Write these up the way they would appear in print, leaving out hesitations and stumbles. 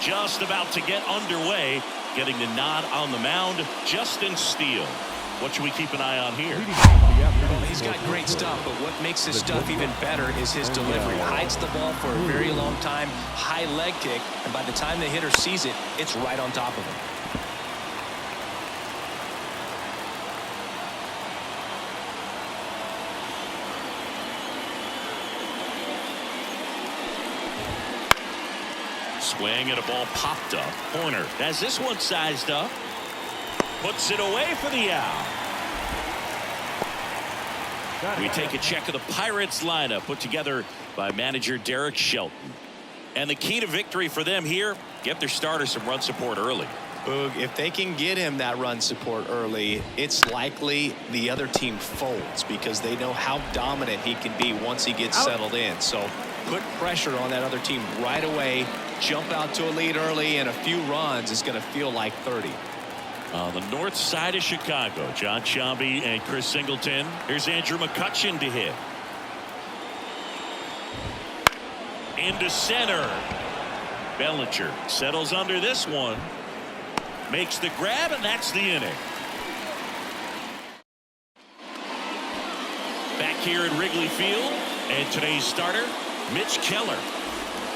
just about to get underway. Getting the nod on the mound, Justin Steele. What should we keep an eye on here? Well, he's got great stuff, but what makes his stuff even better is his delivery. Hides the ball for a very long time, high leg kick, and by the time the hitter sees it, it's right on top of him. Swing and a ball popped up. Corner has this one sized up. Puts it away for the out. We take a check of the Pirates lineup put together by manager Derek Shelton. And the key to victory for them here, get their starter some run support early. Boog, if they can get him that run support early, it's likely the other team folds because they know how dominant he can be once he gets settled in. So put pressure on that other team right away. Jump out to a lead early, and a few runs is going to feel like 30. On the north side of Chicago, John Sciambi and Chris Singleton. Here's Andrew McCutchen to hit. Into center. Bellinger settles under this one. Makes the grab, and that's the inning. Back here at Wrigley Field, and today's starter, Mitch Keller.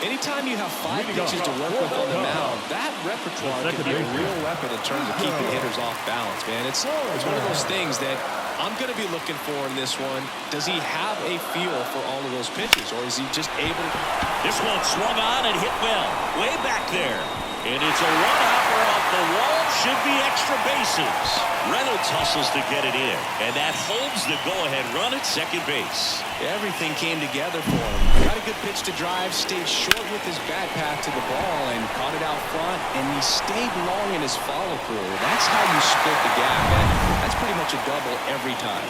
Anytime you have 5 pitches to work with on the mound, that repertoire can be a real weapon in terms of keeping hitters off balance, man. It's one of those things that I'm going to be looking for in this one. Does he have a feel for all of those pitches, or is he just able to... This one swung on and hit well. Way back there. And it's a run-hopper off the wall. Should be extra bases. Reynolds hustles to get it in. And that holds the go-ahead run at second base. Everything came together for him. Got a good pitch to drive, stayed short with his bat path to the ball, and caught it out front, and he stayed long in his follow-through. That's how you split the gap, and that's pretty much a double every time.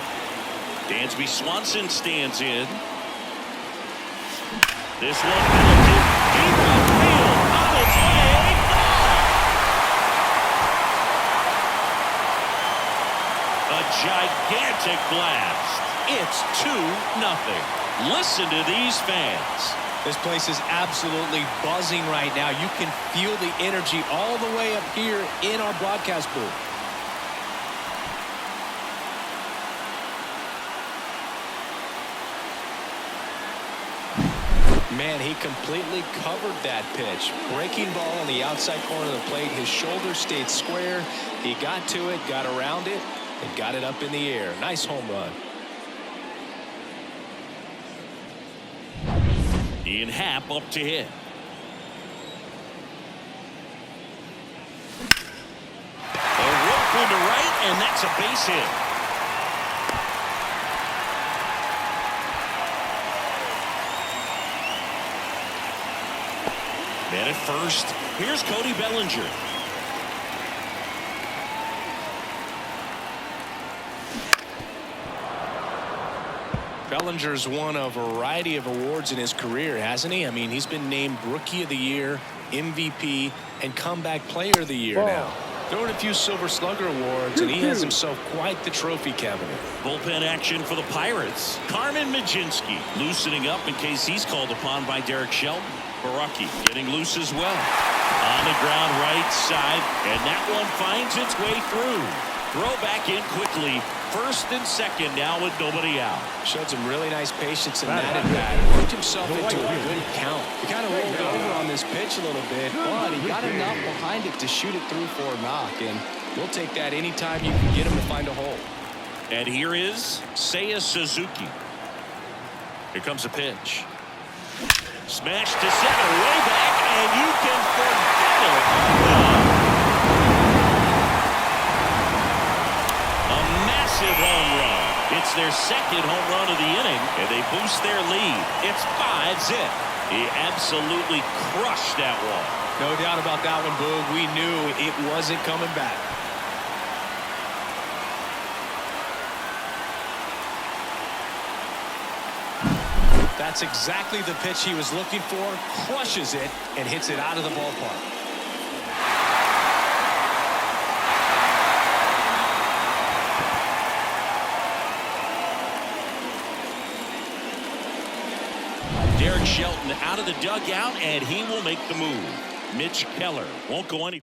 Dansby Swanson stands in. This one belted deep left field. On its way. A gigantic blast. It's 2-0. Listen to these fans. This place is absolutely buzzing right now. You can feel the energy all the way up here in our broadcast booth. Man, he completely covered that pitch. Breaking ball on the outside corner of the plate. His shoulder stayed square. He got to it, got around it, and got it up in the air. Nice home run. Ian Happ up to hit. A rope one to right, and that's a base hit. Man at first. Here's Cody Bellinger. Bellinger's won a variety of awards in his career, hasn't he? I mean, he's been named Rookie of the Year, MVP, and Comeback Player of the Year now. Throwing a few Silver Slugger awards, and he has himself quite the trophy cabinet. Bullpen action for the Pirates. Carmen Majinski loosening up in case he's called upon by Derek Shelton. Baraki getting loose as well. On the ground right side, and that one finds its way through. Throw back in quickly. First and second now with nobody out. Showed some really nice patience in that at bat. Worked himself into a good count. He kind of rolled over on this pitch a little bit, but he got enough behind it to shoot it through for a knock. And we'll take that anytime you can get him to find a hole. And here is Seiya Suzuki. Here comes a pitch. Smash to center, way back, and you can forget it. A massive home run. It's their second home run of the inning, and they boost their lead. It's 5-0. He absolutely crushed that one. No doubt about that one, Boog. We knew it wasn't coming back. That's exactly the pitch he was looking for. Crushes it and hits it out of the ballpark. Derek Shelton out of the dugout, and he will make the move. Mitch Keller won't go any.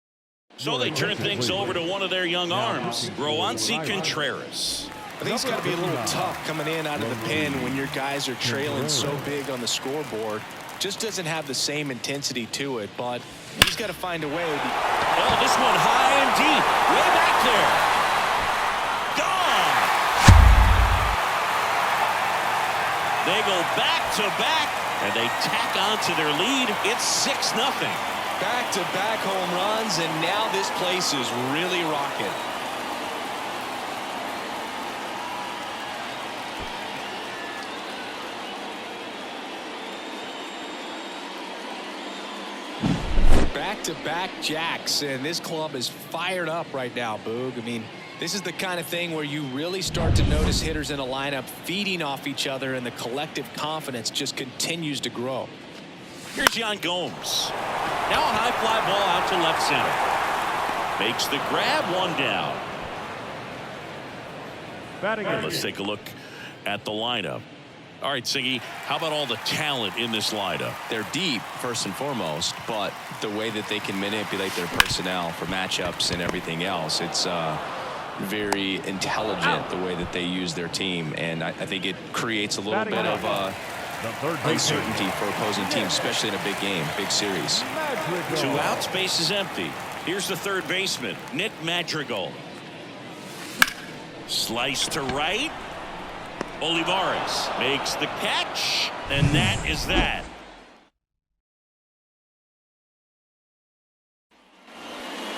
So they turn things over to one of their young arms, Roansy Contreras. I think it's got to be a little tough coming in out of the pen when your guys are trailing so big on the scoreboard. Just doesn't have the same intensity to it, but he's got to find a way. Oh, this one high and deep, way back there. Gone. They go back to back, and they tack on to their lead. It's 6-0. Back-to-back home runs, and now this place is really rocking. Back-to-back jacks, and this club is fired up right now, Boog. I mean, this is the kind of thing where you really start to notice hitters in a lineup feeding off each other, and the collective confidence just continues to grow. Here's Jan Gomes. Now a high fly ball out to left center. Makes the grab, one down. Let's take a look at the lineup. All right, Siggy, how about all the talent in this lineup? They're deep, first and foremost, but the way that they can manipulate their personnel for matchups and everything else, it's very intelligent the way that they use their team, and I think it creates a little bit of uncertainty for opposing teams, especially in a big game, big series. 2 outs, base is empty. Here's the third baseman, Nick Madrigal. Slice to right. Olivares makes the catch, and that is that.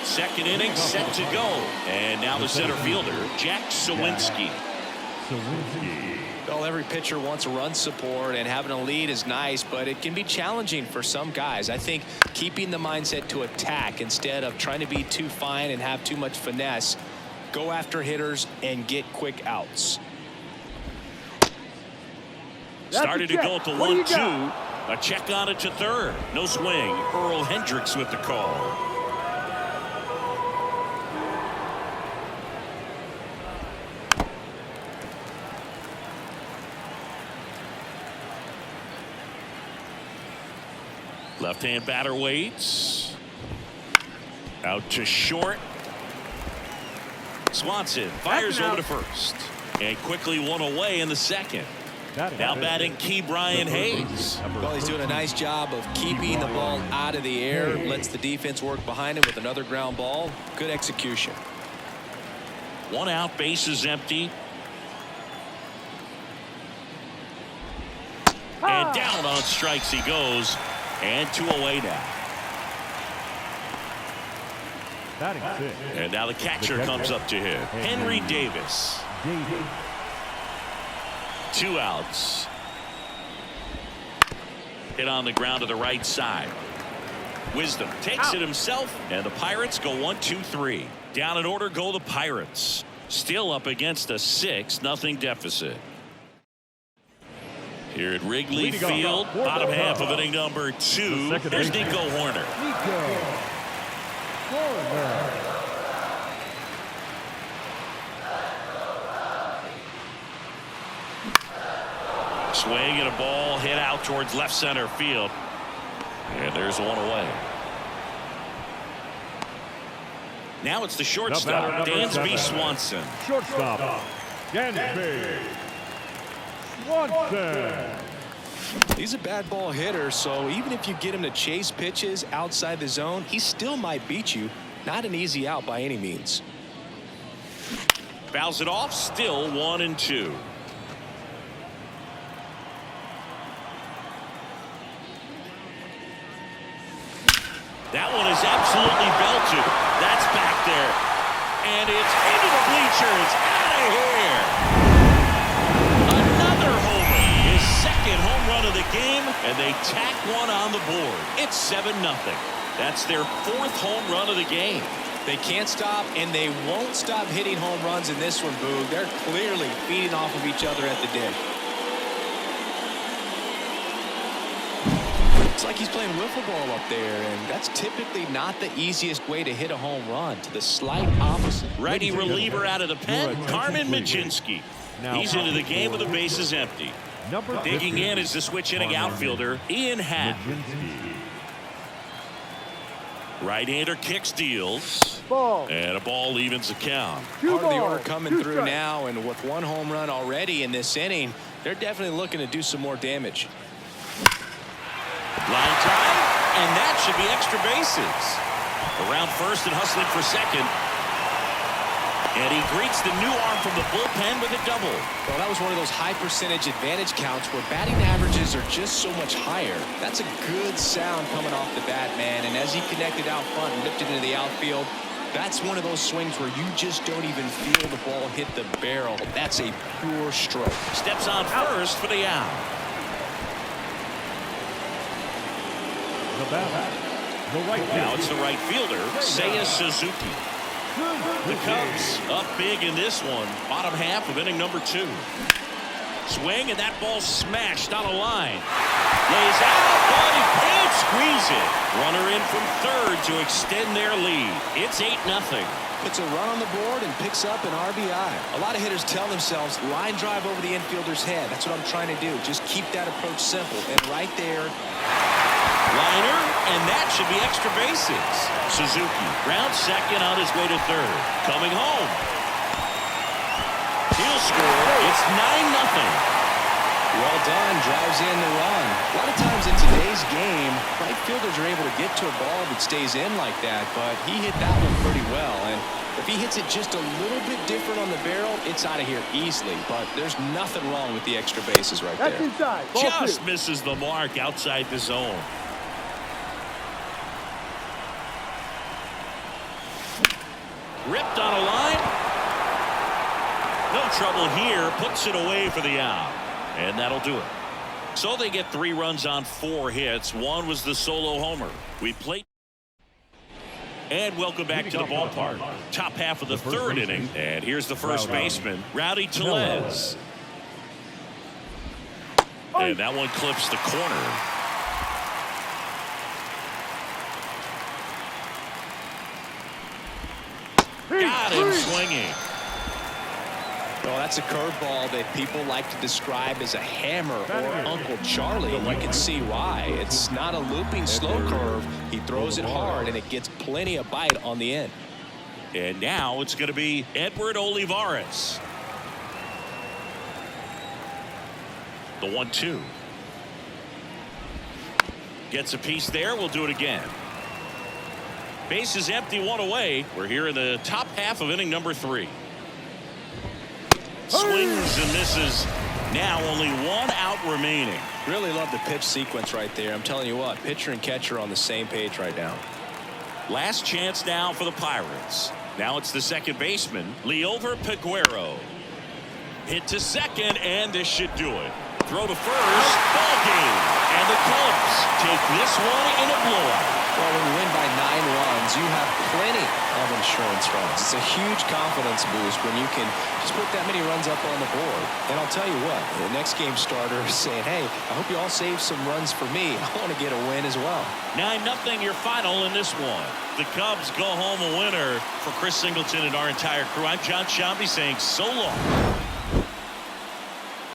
Second inning set to go, and now the center fielder, Jack Sawinski. Well, every pitcher wants run support, and having a lead is nice, but it can be challenging for some guys. I think keeping the mindset to attack instead of trying to be too fine and have too much finesse, go after hitters and get quick outs. Started to go at the 1-2. A check on it to third. No swing. Earl Hendricks with the call. Left-hand batter waits. Out to short. Swanson fires over to first. And quickly one away in the second. Now batting Key Brian Hayes. Well, he's doing a nice job of keeping the ball out of the air. Lets the defense work behind him with another ground ball. Good execution. 1 out, base is empty. And down on strikes he goes. And 2 away now. And now the catcher comes up to him. Henry Davis. 2 outs. Hit on the ground to the right side. Wisdom takes it himself, and the Pirates go 1-2-3. Down in order go the Pirates. Still up against a 6-0 deficit. Here at Wrigley Field, bottom half of inning number 2. There's Nico Horner. Swing and a ball hit out towards left center field. And there's one away. Now it's the shortstop, Dansby Swanson. Shortstop, Dansby Swanson. He's a bad ball hitter, so even if you get him to chase pitches outside the zone, he still might beat you. Not an easy out by any means. Fouls it off, still 1-2. That one is absolutely belted. That's back there. And it's into the bleachers. Out of here. Another homer. His second home run of the game. And they tack one on the board. It's 7-0. That's their 4th home run of the game. They can't stop, and they won't stop hitting home runs in this one, Boog. They're clearly feeding off of each other at the dish. It's like he's playing wiffle ball up there, and that's typically not the easiest way to hit a home run. To the slight opposite. Righty reliever out of the pen, Carmen Mlodzinski. He's into the game with the bases empty. Digging in is the switch hitting outfielder, Ian Happ. Right-hander kicks, deals. Ball. And a ball evens the count. Part of the order balls, coming 2 through strikes. now, and with 1 home run already in this inning, they're definitely looking to do some more damage. Line drive, and that should be extra bases. Around first and hustling for second. And he greets the new arm from the bullpen with a double. Well, that was one of those high percentage advantage counts where batting averages are just so much higher. That's a good sound coming off the bat, man. And as he connected out front and lifted into the outfield, that's one of those swings where you just don't even feel the ball hit the barrel. That's a pure stroke. Steps on first for the out. The bat. The right Now field. it's the right fielder, Seiya Suzuki. The Cubs up big in this one. Bottom half of inning number 2. Swing, and that ball smashed on a line. Lays out, but he can't squeeze it. Runner in from third to extend their lead. It's 8-0. Puts a run on the board and picks up an RBI. A lot of hitters tell themselves, line drive over the infielder's head. That's what I'm trying to do. Just keep that approach simple. And right there, Liner, and that should be extra bases. Suzuki rounds second on his way to third. Coming home. He'll score. It's 9-0. well done, drives in the run. A lot of times in today's game, right fielders are able to get to a ball that stays in like that, but he hit that one pretty well. And if he hits it just a little bit different on the barrel, it's out of here easily. But there's nothing wrong with the extra bases right That's there. inside. Ball Just 2. misses the mark outside the zone. Ripped on a line. No trouble here. Puts it away for the out. And that'll do it. So they get 3 runs on 4 hits. One was the solo homer. We played. And welcome back to the ballpark. Top half of the 3rd inning. And here's the first baseman, Rowdy Tellez. And that one clips the corner. Got him swinging. Well, that's a curveball that people like to describe as a hammer or Uncle Charlie, and you can see why. It's not a looping slow curve. He throws it hard, and it gets plenty of bite on the end. And now it's going to be Edward Olivares. The 1-2. Gets a piece there. We'll do it again. Base is empty, 1 away. We're here in the top half of inning number 3. Swings and misses. Now only 1 out remaining. Really love the pitch sequence right there. I'm telling you what, pitcher and catcher are on the same page right now. Last chance now for the Pirates. Now it's the second baseman, Liover Peguero. Hit to second, and this should do it. Throw to first. Ball game. And the Cubs take this one in a blowout. Well, when you win by 9 runs, you have plenty of insurance runs. It's a huge confidence boost when you can just put that many runs up on the board. And I'll tell you what, the next game starter is saying, hey, I hope you all save some runs for me. I want to get a win as well. 9-0 your final in this one. The Cubs go home a winner. For Chris Singleton and our entire crew, I'm John Shambi saying so long.